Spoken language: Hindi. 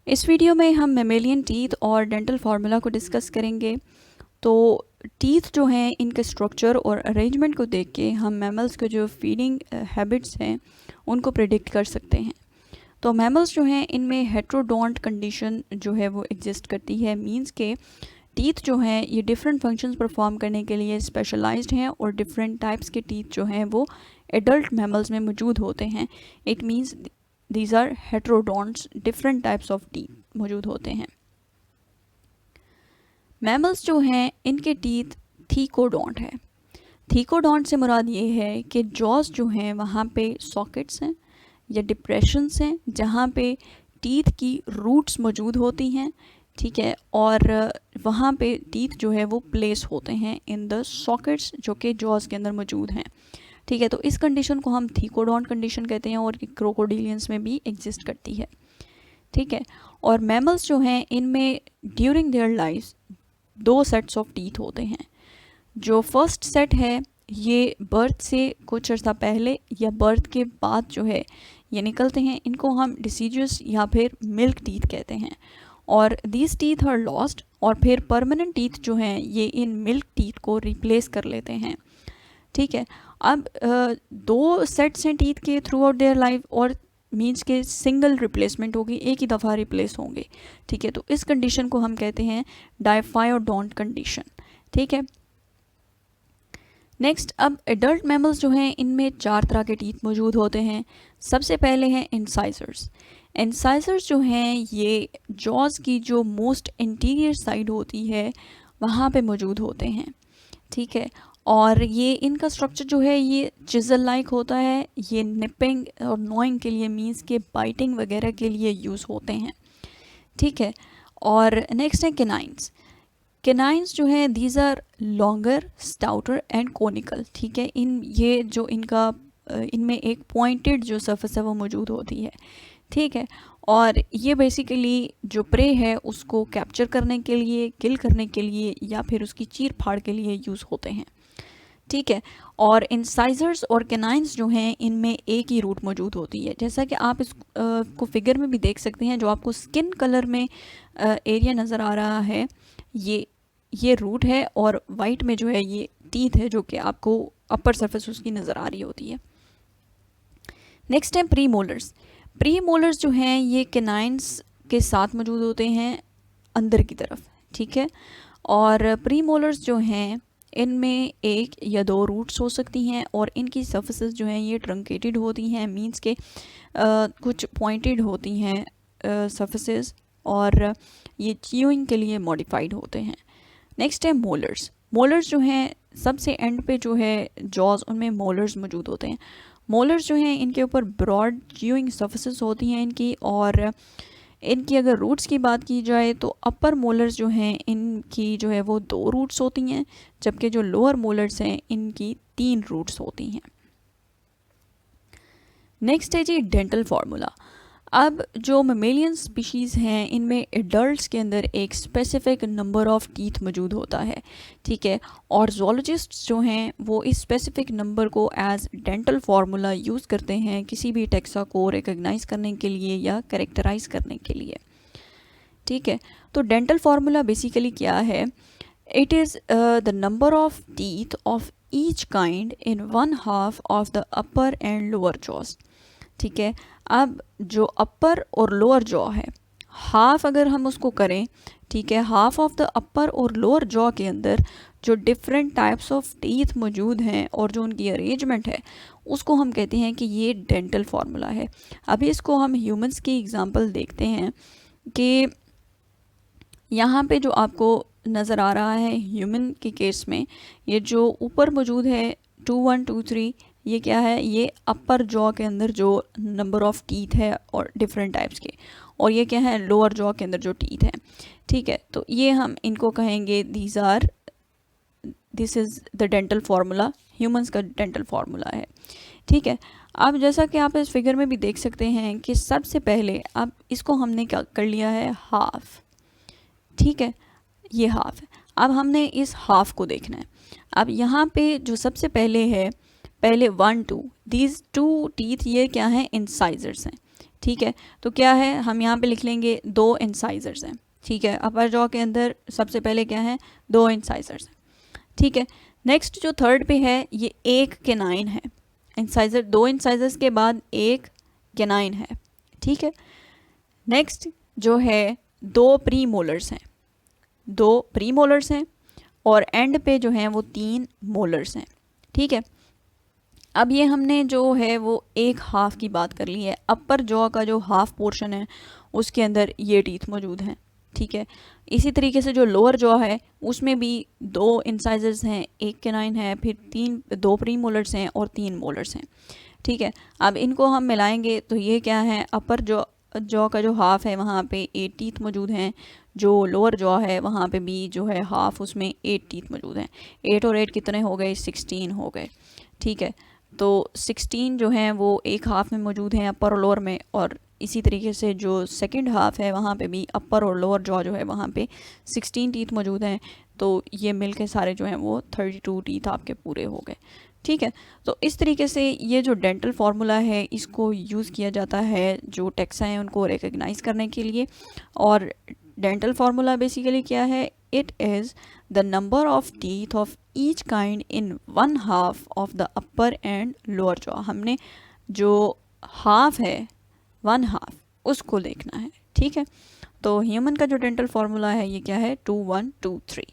इस वीडियो में हम मेमेलियन टीथ और डेंटल फार्मूला को डिस्कस करेंगे। तो टीथ जो हैं इनके स्ट्रक्चर और अरेंजमेंट को देख के हम मैमल्स के जो फीडिंग हैबिट्स हैं उनको प्रिडिक्ट कर सकते हैं। तो मैमल्स जो हैं इनमें हेट्रोडोंट कंडीशन जो है वो एग्जिस्ट करती है, मींस के टीथ जो हैं ये डिफरेंट फंक्शंस परफॉर्म करने के लिए स्पेशलाइज्ड हैं और डिफरेंट टाइप्स के टीथ जो हैं वो एडल्ट मैमल्स में मौजूद होते हैं। It means these are heterodonts, different types of teeth मौजूद होते हैं। मैमल्स जो हैं इनके टीथ थीकोडोंट है। थीकोडोंट से मुराद ये है कि जॉस जो हैं वहाँ पे सॉकेट्स हैं या डिप्रेशंस हैं जहाँ पे टीथ की रूट्स मौजूद होती हैं, ठीक है, और वहाँ पे टीथ जो है वो प्लेस होते हैं इन द सॉकेट्स जो कि जॉस के अंदर मौजूद हैं, ठीक है। तो इस कंडीशन को हम थीकोडोंट कंडीशन कहते हैं और क्रोकोडिलियंस में भी एग्जिस्ट करती है, ठीक है। और मैमल्स जो हैं इनमें ड्यूरिंग देयर लाइफ दो सेट्स ऑफ टीथ होते हैं। जो फर्स्ट सेट है ये बर्थ से कुछ अर्सा पहले या बर्थ के बाद जो है ये निकलते हैं, इनको हम डिसीजुअस या फिर मिल्क टीथ कहते हैं। और दीज टीथ आर लॉस्ट और फिर परमानेंट टीथ जो हैं ये इन मिल्क टीथ को रिप्लेस कर लेते हैं, ठीक है। अब दो सेट्स हैं टीथ के थ्रू आउट देयर लाइफ और मीन्स के सिंगल रिप्लेसमेंट होगी, एक ही दफ़ा रिप्लेस होंगे, ठीक है। तो इस कंडीशन को हम कहते हैं डायफायोडोंट कंडीशन, ठीक है। नेक्स्ट, अब एडल्ट मैमल्स जो हैं इनमें चार तरह के टीथ मौजूद होते हैं। सबसे पहले हैं इंसाइजर्स। इंसाइजर्स जो हैं ये जॉज की जो मोस्ट इंटीरियर साइड होती है वहाँ पे मौजूद होते हैं, ठीक है। और ये इनका स्ट्रक्चर जो है ये चिजल लाइक होता है। ये निपिंग और नॉइंग के लिए, मीन्स के बाइटिंग वगैरह के लिए यूज़ होते हैं, ठीक है। और नेक्स्ट है केनाइंस। केनाइंस जो है these are longer, stouter and conical, ठीक है। ये जो इनका इनमें एक पॉइंटेड जो सरफेस है वो मौजूद होती है, ठीक है। और ये बेसिकली जो प्रे है उसको कैप्चर करने के लिए, किल करने के लिए या फिर उसकी चीर फाड़ के लिए यूज़ होते हैं, ठीक है। और इंसाइजर्स और केनाइंस जो हैं इनमें एक ही रूट मौजूद होती है, जैसा कि आप इस को फिगर में भी देख सकते हैं। जो आपको स्किन कलर में एरिया नज़र आ रहा है ये रूट है और वाइट में जो है ये टीथ है जो कि आपको अपर सरफेस उसकी नज़र आ रही होती है। नेक्स्ट है प्री मोलर्स। प्री मोलर्स जो हैं ये केनाइंस के साथ मौजूद होते हैं अंदर की तरफ, ठीक है। और प्री मोलर्स जो हैं इनमें एक या दो रूट्स हो सकती हैं और इनकी सर्फेसेस जो हैं ये ट्रंकेटेड होती हैं, मींस के कुछ पॉइंटेड होती हैं सर्फेसेस और ये च्यूइंग के लिए मॉडिफाइड होते हैं। नेक्स्ट है मोलर्स। मोलर्स जो हैं सबसे एंड पे जो है जॉज उनमें मोलर्स मौजूद होते हैं। मोलर्स जो हैं इनके ऊपर ब्रॉड च्यूइंग सर्फेसेस होती हैं इनकी, और इनकी अगर रूट्स की बात की जाए तो अपर मोलर्स जो हैं इनकी जो है वो दो रूट्स होती हैं, जबकि जो लोअर मोलर्स हैं इनकी तीन रूट्स होती हैं। नेक्स्ट है जी डेंटल फार्मूला। अब जो मेमेलियन स्पीशीज़ हैं इनमें एडल्ट्स के अंदर एक स्पेसिफिक नंबर ऑफ टीथ मौजूद होता है, ठीक है। और जोलॉजिस्ट्स जो हैं वो इस स्पेसिफिक नंबर को एज डेंटल फार्मूला यूज़ करते हैं किसी भी टेक्सा को रिकग्नाइज करने के लिए या कैरेक्टराइज करने के लिए, ठीक है। तो डेंटल फार्मूला बेसिकली क्या है? It is the number of teeth of each kind in one half of the upper and lower jaws, ठीक है। अब जो अपर और लोअर जॉ है, हाफ अगर हम उसको करें, ठीक है, हाफ ऑफ द अपर और लोअर जॉ के अंदर जो डिफरेंट टाइप्स ऑफ टीथ मौजूद हैं और जो उनकी अरेंजमेंट है उसको हम कहते हैं कि ये डेंटल फार्मूला है। अभी इसको हम ह्यूमंस की एग्जांपल देखते हैं कि यहाँ पे जो आपको नज़र आ रहा है ह्यूमन के केस में, ये जो ऊपर मौजूद है 2 1 2 3, ये क्या है? ये अपर जॉ के अंदर जो नंबर ऑफ टीथ है और डिफरेंट टाइप्स के, और ये क्या है? लोअर जॉ के अंदर जो टीथ है, ठीक है। तो ये हम इनको कहेंगे this is the dental formula, humans का डेंटल फार्मूला है, ठीक है। अब जैसा कि आप इस फिगर में भी देख सकते हैं कि सबसे पहले अब इसको हमने क्या कर लिया है? हाफ, ठीक है, ये हाफ है। अब हमने इस हाफ को देखना है। अब यहाँ पे जो सबसे पहले है, पहले 1 2, दीज 2 टीथ ये क्या हैं? इंसाइजर्स हैं, ठीक है। तो क्या है, हम यहाँ पे लिख लेंगे 2 इंसाइजर्स हैं, ठीक है। अपर जॉ के अंदर सबसे पहले क्या है, 2 इंसाइजर्स हैं, ठीक है। नेक्स्ट जो थर्ड पे है ये एक केनाइन है, इंसाइजर 2 इंसाइजर्स के बाद एक केनाइन है, ठीक है। नेक्स्ट जो है 2 प्री मोलर्स हैं, 2 प्री मोलर्स हैं और एंड पे जो हैं वो 3 मोलर्स हैं, ठीक है। अब ये हमने जो है वो एक हाफ की बात कर ली है, अपर जॉ का जो हाफ पोर्शन है उसके अंदर ये टीथ मौजूद हैं, ठीक है। इसी तरीके से जो लोअर जॉ है उसमें भी 2 इंसाइजर्स हैं, एक केनाइन है, फिर 2 प्री मोलर्स हैं और 3 मोलर्स हैं, ठीक है। अब इनको हम मिलाएंगे तो ये क्या है, अपर जॉ का जो हाफ है वहाँ पे 8 टीथ मौजूद हैं, जो लोअर जॉ है वहाँ पे भी जो है हाफ उसमें 8 टीथ मौजूद हैं। 8 और 8 कितने हो गए, 16 हो गए, ठीक है। तो 16 जो हैं वो एक हाफ में मौजूद हैं, अपर और लोअर में, और इसी तरीके से जो सेकंड हाफ है वहाँ पे भी अपर और लोअर जॉ जो है वहाँ पे 16 टीथ मौजूद हैं। तो ये मिल के सारे जो हैं वो 32 टीथ आपके पूरे हो गए, ठीक है। तो इस तरीके से ये जो डेंटल फार्मूला है इसको यूज़ किया जाता है जो टैक्सा हैं उनको रिकग्नाइज़ करने के लिए। और डेंटल फार्मूला बेसिकली क्या है, it is the number of teeth of each kind in one half of the upper and lower jaw. हमने जो हाफ है, वन हाफ, उसको देखना है, ठीक है। तो ह्यूमन का जो डेंटल फार्मूला है ये क्या है, 2 1 2 3।